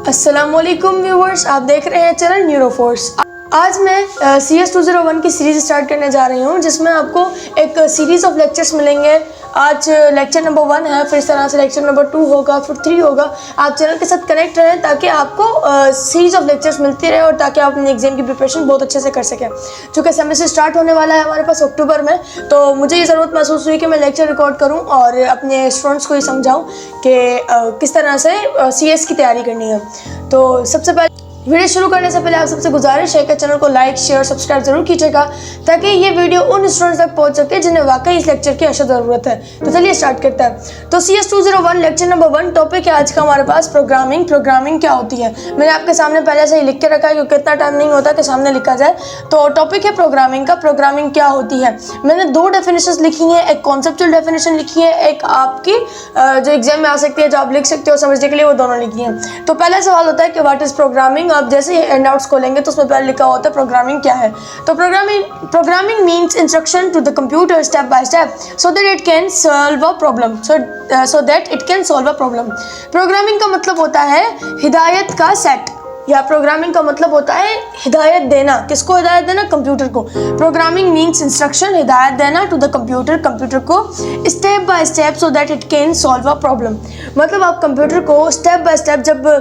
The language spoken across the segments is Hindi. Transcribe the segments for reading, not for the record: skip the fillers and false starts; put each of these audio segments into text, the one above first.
अस्सलामुअलैकुम व्यूवर्स, आप देख रहे हैं चैनल न्यूरोफोर्स। आज मैं CS 201 की सीरीज़ स्टार्ट करने जा रही हूँ, जिसमें आपको एक सीरीज़ ऑफ लेक्चर्स मिलेंगे। आज लेक्चर नंबर 1 है, फिर इस तरह से लेक्चर नंबर 2 होगा, फिर 3 होगा। आप चैनल के साथ कनेक्ट रहें ताकि आपको सीरीज़ ऑफ लेक्चर्स मिलती रहे और ताकि आप अपने एग्जाम की प्रिपरेशन बहुत अच्छे से कर सकें। चूँकि सेमेस्टर स्टार्ट होने वाला है हमारे पास अक्टूबर में, तो मुझे ये ज़रूरत महसूस हुई कि मैं लेक्चर रिकॉर्ड करूँ और अपने स्टूडेंट्स को ये समझाऊँ कि किस तरह से CS की तैयारी करनी है। तो सबसे पहले वीडियो शुरू करने से पहले आप सबसे गुजारिश है कि चैनल को लाइक, शेयर, सब्सक्राइब जरूर कीजिएगा ताकि ये वीडियो उन स्टूडेंट्स तक पहुंच सके जिन्हें वाकई इस लेक्चर की अशद ज़रूरत है। तो चलिए स्टार्ट करते हैं। तो CS 201 लेक्चर नंबर 1 टॉपिक है आज का हमारे पास प्रोग्रामिंग। प्रोग्रामिंग क्या होती है मैंने आपके सामने पहले से ही लिख के रखा है, क्योंकि इतना टाइम नहीं होता कि सामने लिखा जाए। तो टॉपिक है प्रोग्रामिंग का। प्रोग्रामिंग क्या होती है, मैंने 2 डेफिनेशन लिखी हैं, एक कॉन्सेप्चुअल डेफिनेशन लिखी है, एक आपकी जो एग्जाम में आ सकती है, जो आप लिख सकते हो समझने के लिए, वो दोनों लिखी हैं। तो पहला सवाल होता है कि व्हाट इज़ प्रोग्रामिंग। आप जैसे ही खोलेंगे तो उसमें पहले लिखा होता है प्रोग्रामिंग क्या है। तो programming means instruction to the computer step by step so that it can solve a problem. Programming का मतलब होता है हिदायत का सेट, या प्रोग्रामिंग का मतलब होता है हिदायत देना। किसको हिदायत देना? कंप्यूटर को। प्रोग्रामिंग मीन्स इंस्ट्रक्शन, हिदायत देना टू द कंप्यूटर को step by step so that it can solve a problem. मतलब आप कंप्यूटर को स्टेप बाय स्टेप जब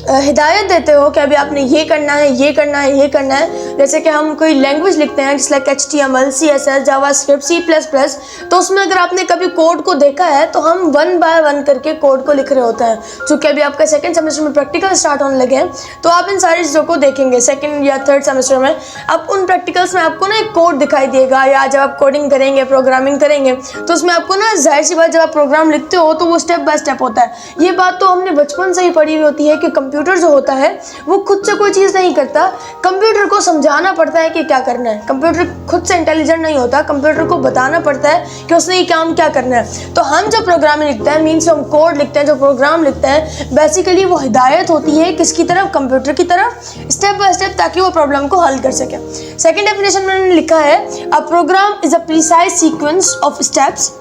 हिदायत देते हो कि अभी आपने ये करना है, ये करना है, ये करना है। जैसे कि हम कोई लैंग्वेज लिखते हैं, जैसे HTML, CSS, जावास्क्रिप्ट, C++, तो उसमें अगर आपने कभी कोड को देखा है तो हम 1 बाय 1 करके कोड को लिख रहे होते हैं। चूँकि अभी आपका सेकंड सेमेस्टर में प्रैक्टिकल स्टार्ट होने लगे हैं, तो आप इन सारी चीज़ों को देखेंगे सेकंड या थर्ड सेमेस्टर में। अब उन प्रैक्टिकल्स में आपको ना एक कोड दिखाई देगा, या जब आप कोडिंग करेंगे, प्रोग्रामिंग करेंगे, तो उसमें आपको ना जाहिर सी बात जब आप प्रोग्राम लिखते हो तो वो स्टेप बाय स्टेप होता है। ये बात तो हमने बचपन से ही पढ़ी हुई होती है कि कंप्यूटर जो होता है वो खुद से कोई चीज़ नहीं करता, कंप्यूटर को समझाना पड़ता है कि क्या करना है। कंप्यूटर खुद से इंटेलिजेंट नहीं होता, कंप्यूटर को बताना पड़ता है कि उसने ये काम क्या करना है। तो हम जब प्रोग्रामिंग लिखते हैं, मीन्स हम कोड लिखते हैं, जो प्रोग्राम लिखते हैं, बेसिकली वो हिदायत होती है किसकी तरफ? कंप्यूटर की तरफ, स्टेप बाय स्टेप, ताकि वो प्रॉब्लम को हल कर सके। सेकेंड डेफिनेशन मैंने लिखा है a program is a precise sequence of steps.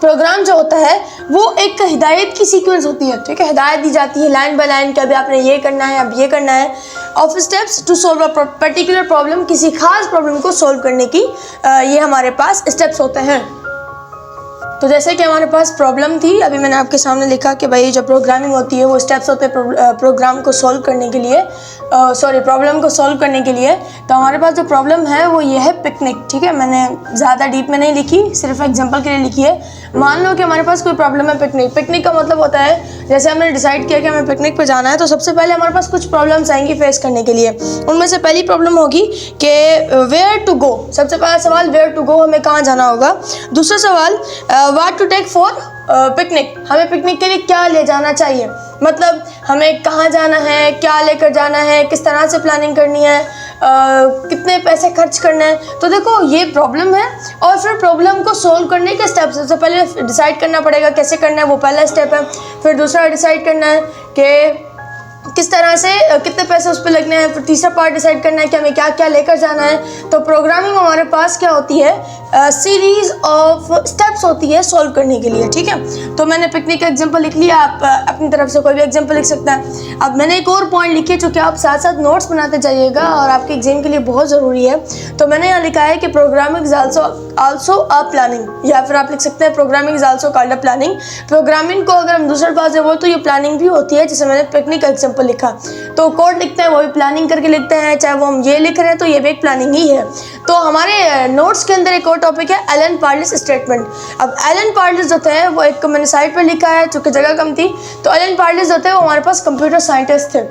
Program जो होता है वो एक हिदायत की सीक्वेंस होती है, ठीक है। हिदायत दी जाती है लाइन बाय लाइन कि अभी आपने ये करना है, अब ये करना है। Of steps to solve a particular problem, किसी खास प्रॉब्लम को सोल्व करने की ये हमारे पास स्टेप्स होते हैं। तो जैसे कि हमारे पास प्रॉब्लम थी, अभी मैंने आपके सामने लिखा कि भाई जो प्रोग्रामिंग होती है वो स्टेप्स होते हैं प्रोग्राम को सॉल्व करने के लिए, प्रॉब्लम को सॉल्व करने के लिए। तो हमारे पास जो प्रॉब्लम है वो ये है पिकनिक, ठीक है। मैंने ज़्यादा डीप में नहीं लिखी, सिर्फ एग्जांपल के लिए लिखी है। मान लो कि हमारे पास कोई प्रॉब्लम है पिकनिक का मतलब होता है, जैसे हमने डिसाइड किया कि हमें पिकनिक पे जाना है, तो सबसे पहले हमारे पास कुछ प्रॉब्लम्स आएंगी फेस करने के लिए। उनमें से पहली प्रॉब्लम होगी कि वेयर टू गो। सबसे पहला सवाल वेयर टू गो, हमें कहाँ जाना होगा। दूसरा सवाल what to take for picnic, हमें पिकनिक के लिए क्या ले जाना चाहिए, मतलब हमें कहाँ जाना है, क्या लेकर जाना है, किस तरह से प्लानिंग करनी है, कितने पैसे खर्च करने हैं। तो देखो ये प्रॉब्लम है, और फिर प्रॉब्लम को सोल्व करने के स्टेप्स। सबसे पहले डिसाइड करना पड़ेगा कैसे करना है, वो पहला स्टेप है। फिर दूसरा डिसाइड करना है कि किस तरह से कितने पैसे उस पर लगने हैं। फिर तीसरा पार्ट डिसाइड करना है कि हमें क्या क्या लेकर जाना है। तो प्रोग्रामिंग हमारे पास क्या होती है, सीरीज ऑफ स्टेप्स होती है सॉल्व करने के लिए, ठीक है। तो मैंने पिकनिक का एग्जांपल लिख लिया, आप अपनी तरफ से कोई भी एग्जांपल लिख सकता है। अब मैंने एक और पॉइंट लिखी है जो कि आप साथ साथ नोट्स बनाते जाइएगा और आपके एग्जाम के लिए बहुत ज़रूरी है। तो मैंने यहाँ लिखा है कि programming is also a planning, या फिर आप लिख सकते हैं programming is also called a planning. Programming को अगर हम दूसरे पास बोल तो ये प्लानिंग भी होती है, जैसे मैंने पिकनिक का एग्जाम्पल लिखा। तो कोड लिखते हैं वो भी प्लानिंग करके लिखते हैं, चाहे वो हम ये लिख रहे हैं तो ये भी एक प्लानिंग ही है। तो हमारे नोट्स के अंदर एक और टॉपिक है एलन पार्लिस स्टेटमेंट। अब एलन पार्लिस जो थे वो एक मैंने साइट पर लिखा है, चूँकि जगह कम थी। तो एलन पार्लिस जो थे वो हमारे पास कंप्यूटर साइंटिस्ट थे,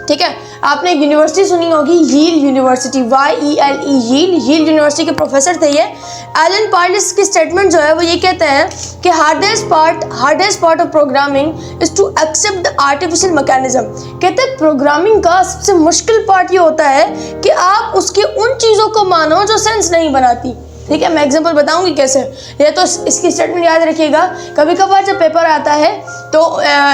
ठीक है। आपने एक यूनिवर्सिटी सुनी होगी, यील यूनिवर्सिटी, YELE, यील यूनिवर्सिटी के प्रोफेसर थे ये। एलन पार्लिस की स्टेटमेंट जो है वो ये कहते हैं कि hardest part of programming is to accept the artificial mechanism. कहते हैं प्रोग्रामिंग का सबसे मुश्किल पार्ट ये होता है कि आप उसकी उन चीज़ों को मानो जो सेंस नहीं बनाती। ठीक है, मैं एग्जांपल बताऊंगी कैसे। ये तो इसकी स्टेटमेंट याद रखिएगा। कभी कभार जब पेपर आता है तो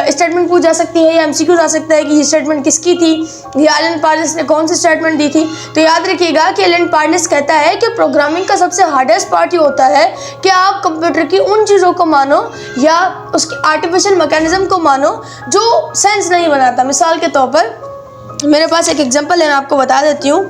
स्टेटमेंट पूछ जा सकती है या एमसीक्यू आ सकता है कि ये स्टेटमेंट किसकी थी, या एलन पार्लिस ने कौन सी स्टेटमेंट दी थी। तो याद रखिएगा कि एलन पार्लिस कहता है कि प्रोग्रामिंग का सबसे हार्डेस्ट पार्ट ये होता है कि आप कंप्यूटर की उन चीज़ों को मानो या उसकी आर्टिफिशियल मैकेनिज्म को मानो जो सेंस नहीं बनाता। मिसाल के तौर पर मेरे पास एक एग्जांपल है, मैं आपको बता देती हूँ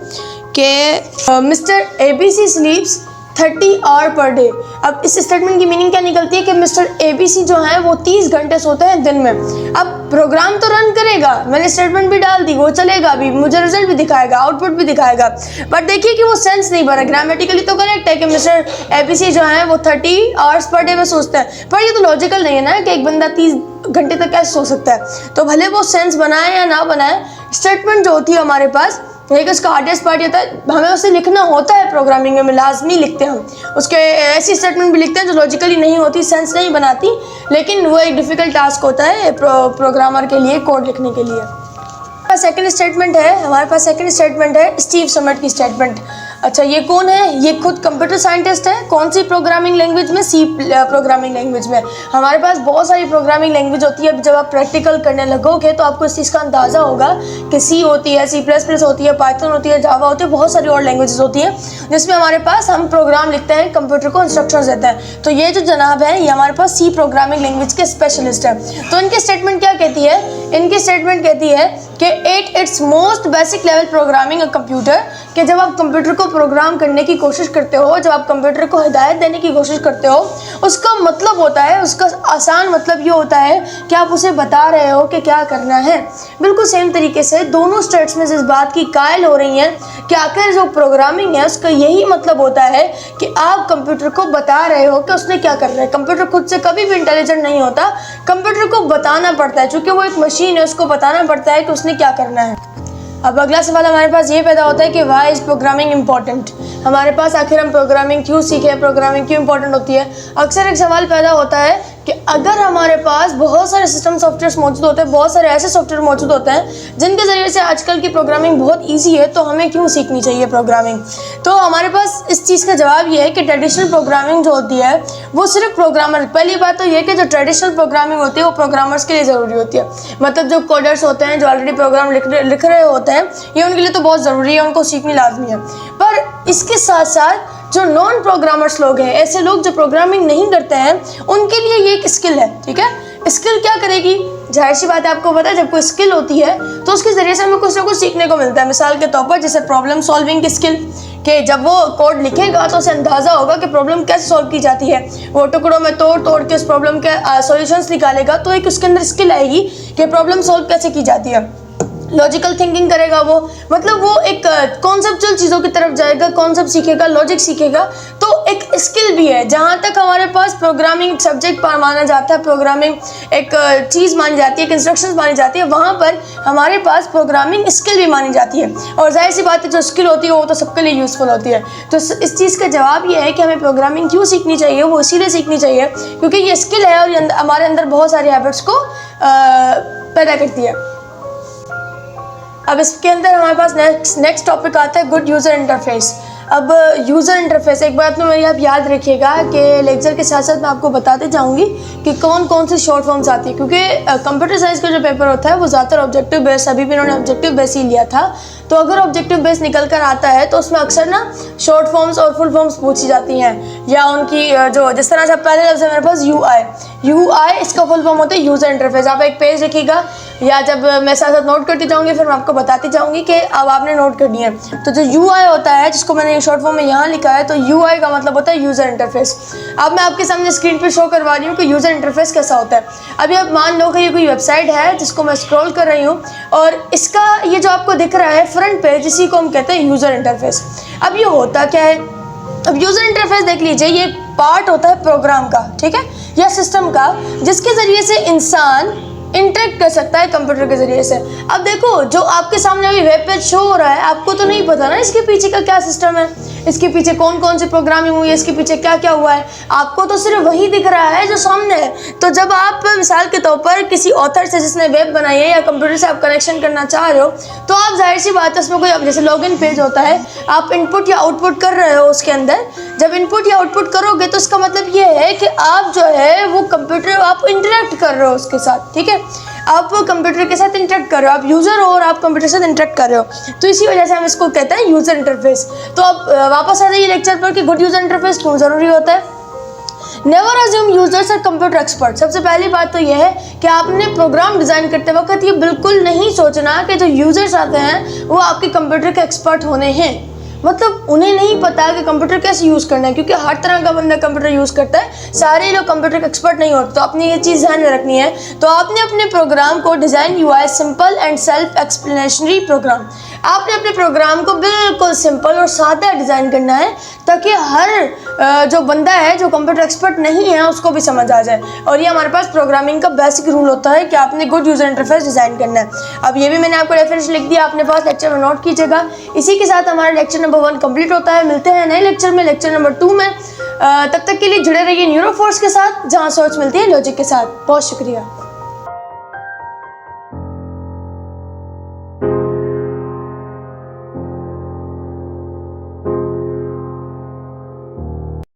कि mister ABC sleeps 30 hour per day. अब इस स्टेटमेंट की मीनिंग क्या निकलती है कि मिस्टर ABC जो है वो 30 घंटे सोते हैं दिन में। अब प्रोग्राम तो रन करेगा, मैंने स्टेटमेंट भी डाल दी, वो चलेगा भी, मुझे रिजल्ट भी दिखाएगा, आउटपुट भी दिखाएगा, बट देखिए कि वो सेंस नहीं बना। ग्रामेटिकली तो करेक्ट है कि मिस्टर ABC जो है वो 30 आवर्स पर डे में सोचते हैं, पर ये तो लॉजिकल नहीं है ना कि एक बंदा 30 घंटे तक कैसे सो सकता है। तो भले वो सेंस बनाए या ना बनाए, स्टेटमेंट जो होती है हमारे पास, लेकिन उसका हार्डेस्ट पार्ट ये होता है हमें उसे लिखना होता है। प्रोग्रामिंग में लाजमी लिखते हैं हम उसके, ऐसी स्टेटमेंट भी लिखते हैं जो लॉजिकली नहीं होती, सेंस नहीं बनाती, लेकिन वो एक डिफ़िकल्ट टास्क होता है प्रोग्रामर के लिए कोड लिखने के लिए। सेकंड स्टेटमेंट है हमारे पास, सेकंड स्टेटमेंट है स्टीव समट की स्टेटमेंट। अच्छा, ये कौन है? ये खुद कंप्यूटर साइंटिस्ट है। कौन सी प्रोग्रामिंग लैंग्वेज में? सी प्रोग्रामिंग लैंग्वेज में। हमारे पास बहुत सारी प्रोग्रामिंग लैंग्वेज होती है। जब आप प्रैक्टिकल करने लगोगे तो आपको इस चीज़ का अंदाज़ा होगा कि सी होती है, C++ होती है, पाइथन होती है, जावा होती है, बहुत सारी और लैंग्वेजेस होती हैं जिसमें हमारे पास हम प्रोग्राम लिखते हैं, कंप्यूटर को इंस्ट्रक्शंस देते हैं। तो ये जो जनाब है ये हमारे पास सी प्रोग्रामिंग लैंग्वेज के स्पेशलिस्ट हैं। तो इनकी स्टेटमेंट क्या कहती है? इनकी स्टेटमेंट कहती है कि at its most basic level programming a computer, कि जब आप कंप्यूटर को प्रोग्राम करने की कोशिश करते हो, जब आप कंप्यूटर को हिदायत देने की कोशिश करते हो, उसका मतलब होता है, उसका आसान मतलब ये होता है कि आप उसे बता रहे हो कि क्या करना है। बिल्कुल सेम तरीके से दोनों स्टेट्स में इस बात की कायल हो रही हैं कि आखिर जो प्रोग्रामिंग है उसका यही मतलब होता है कि आप कंप्यूटर को बता रहे हो कि उसने क्या करना है। कंप्यूटर खुद से कभी भी इंटेलिजेंट नहीं होता, कंप्यूटर को बताना पड़ता है, चूँकि वो एक मशीन है, उसको बताना पड़ता है कि उसने क्या करना है। अब अगला सवाल हमारे पास ये पैदा होता है कि वाई इज़ प्रोग्रामिंग इम्पॉर्टेंट। हमारे पास आखिर हम प्रोग्रामिंग क्यों सीखें, प्रोग्रामिंग क्यों इम्पॉर्टेंट होती है। अक्सर एक सवाल पैदा होता है कि अगर हमारे पास बहुत सारे सिस्टम सॉफ्टवेयर मौजूद होते हैं, बहुत सारे ऐसे सॉफ्टवेयर मौजूद होते हैं जिनके ज़रिए से आजकल की प्रोग्रामिंग बहुत ईजी है, तो हमें क्यों सीखनी चाहिए प्रोग्रामिंग। तो हमारे पास इस चीज़ का जवाब ये है कि ट्रेडिशनल प्रोग्रामिंग जो होती है वो सिर्फ प्रोग्रामर, पहली बात तो ये कि जो ट्रेडिशनल प्रोग्रामिंग होती है वो प्रोग्रामर्स के लिए ज़रूरी होती है। मतलब जो कोडर्स होते हैं, जो ऑलरेडी प्रोग्राम लिख रहे होते हैं, ये उनके लिए तो बहुत ज़रूरी है, उनको सीखनी लाजमी है। पर इसके साथ साथ जो नॉन प्रोग्रामर्स लोग हैं, ऐसे लोग जो प्रोग्रामिंग नहीं करते हैं, उनके लिए ये एक स्किल है। ठीक है, स्किल क्या करेगी? जाहिर सी बात है, आपको पता है जब कोई स्किल होती है तो उसके ज़रिए से हमें कुछ ना कुछ सीखने को मिलता है। मिसाल के तौर पर जैसे प्रॉब्लम सॉल्विंग की स्किल, कि जब वो कोड लिखेगा तो उसे अंदाज़ा होगा कि प्रॉब्लम कैसे सॉल्व की जाती है, वो टुकड़ों में तोड़ के उस प्रॉब्लम के सॉल्यूशंस निकालेगा, तो एक उसके अंदर स्किल आएगी कि प्रॉब्लम सॉल्व कैसे की जाती है। लॉजिकल थिंकिंग करेगा वो, मतलब वो एक कॉन्सेप्चुअल चीज़ों की तरफ जाएगा, कॉन्सेप्ट सीखेगा, लॉजिक सीखेगा, तो एक स्किल भी है। जहाँ तक हमारे पास प्रोग्रामिंग सब्जेक्ट माना जाता है, प्रोग्रामिंग एक चीज़ मानी जाती है, इंस्ट्रक्शंस मानी जाती है, वहाँ पर हमारे पास प्रोग्रामिंग स्किल भी मानी जाती है। और जाहिर सी बात है जो स्किल होती है वो तो सबके लिए यूज़फुल होती है। तो इस चीज़ का जवाब ये है कि हमें प्रोग्रामिंग क्यों सीखनी चाहिए, वो इसीलिए सीखनी चाहिए क्योंकि ये स्किल है और ये हमारे अंदर बहुत सारी हैबिट्स को पैदा करती है। अब इसके अंदर हमारे पास नेक्स्ट टॉपिक आता है गुड यूज़र इंटरफेस। अब यूज़र इंटरफेस, एक बात तो मेरी आप याद रखिएगा कि लेक्चर के साथ साथ मैं आपको बताते जाऊंगी कि कौन कौन सी शॉर्ट फॉर्म्स आती है, क्योंकि कंप्यूटर साइंस का जो पेपर होता है वो ज़्यादातर ऑब्जेक्टिव बेस, अभी भी इन्होंने ऑब्जेक्टिव बेस ही लिया था। तो अगर ऑब्जेक्टिव बेस निकल कर आता है तो उसमें अक्सर ना शॉर्ट फॉर्म्स और फुल फॉर्म्स पूछी जाती हैं, या उनकी जो जिस तरह से पहले लफ्ज़ है मेरे पास UI, इसका फुल फॉर्म होता है यूज़र इंटरफेस। आप एक पेज लिखिएगा, या जब मैं साथ साथ नोट करती जाऊँगी फिर मैं आपको बताती जाऊँगी कि अब आपने नोट करनी है। तो जो UI होता है, जिसको मैंने शॉर्ट फॉर्म में यहाँ लिखा है, तो UI का मतलब होता है यूज़र इंटरफेस। अब मैं आपके सामने स्क्रीन पर शो करवा रही हूँ कि यूज़र इंटरफेस कैसा होता है। अभी आप मान लो कि ये कोई वेबसाइट है जिसको मैं स्क्रॉल कर रही हूँ, और इसका ये जो आपको दिख रहा है फ्रंट पेज, इसी को हम कहते हैं यूज़र इंटरफेस। अब ये होता क्या है? अब यूज़र इंटरफेस देख लीजिए, ये पार्ट होता है प्रोग्राम का, ठीक है, या सिस्टम का, जिसके ज़रिए से इंसान इंटरेक्ट कर सकता है कंप्यूटर के ज़रिए से। अब देखो, जो आपके सामने अभी वेब पेज शो हो रहा है, आपको तो नहीं पता ना इसके पीछे का क्या सिस्टम है, इसके पीछे कौन कौन सी प्रोग्रामिंग हुई है, इसके पीछे क्या क्या हुआ है, आपको तो सिर्फ वही दिख रहा है जो सामने है। तो जब आप मिसाल के तौर पर किसी ऑथर से जिसने वेब बनाई है या कंप्यूटर से आप कनेक्शन करना चाह रहे हो, तो आप जाहिर सी बात है उसमें कोई जैसे लॉगिन पेज होता है, आप इनपुट या आउटपुट कर रहे हो उसके अंदर, जब इनपुट या आउटपुट करोगे तो इसका मतलब ये है कि आप जो है वो कंप्यूटर, आप इंटरेक्ट कर रहे हो उसके साथ, ठीक है, आप कंप्यूटर के साथ इंटरेक्ट कर रहे हो, आप यूज़र हो और आप कंप्यूटर के साथ इंटरेक्ट कर रहे हो, तो इसी वजह से हम इसको कहते हैं यूज़र इंटरफेस। तो अब वापस आ जाइए लेक्चर पर कि गुड यूज़र इंटरफेस क्यों ज़रूरी होता है। Never assume users are computer expert. सबसे पहली बात तो यह है कि आपने प्रोग्राम डिज़ाइन करते वक्त ये बिल्कुल नहीं सोचना कि जो यूजर्स आते हैं वो आपके कंप्यूटर के एक्सपर्ट होने हैं, मतलब उन्हें नहीं पता कि कंप्यूटर कैसे यूज़ करना है, क्योंकि हर तरह का बंदा कंप्यूटर यूज़ करता है, सारे लोग कंप्यूटर के एक्सपर्ट नहीं होते। तो आपने ये चीज़ ध्यान में रखनी है। तो आपने अपने प्रोग्राम को design UI simple and self explanationary program, आपने अपने प्रोग्राम को बिल्कुल सिंपल और सादा डिज़ाइन करना है ताकि हर जो बंदा है जो कंप्यूटर एक्सपर्ट नहीं है उसको भी समझ आ जाए। और ये हमारे पास प्रोग्रामिंग का बेसिक रूल होता है कि आपने गुड यूज़र इंटरफेस डिज़ाइन करना है। अब ये भी मैंने आपको रेफरेंस लिख दिया, अपने पास लेक्चर में नोट कीजिएगा। इसी के साथ हमारा लेक्चर नंबर 1 कंप्लीट होता है। मिलते हैं नए लेक्चर में, लेक्चर नंबर 2 में। तब तक के लिए जुड़े रहिए न्यूरोफोर्स के साथ, जहाँ सोच मिलती है लॉजिक के साथ। बहुत शुक्रिया।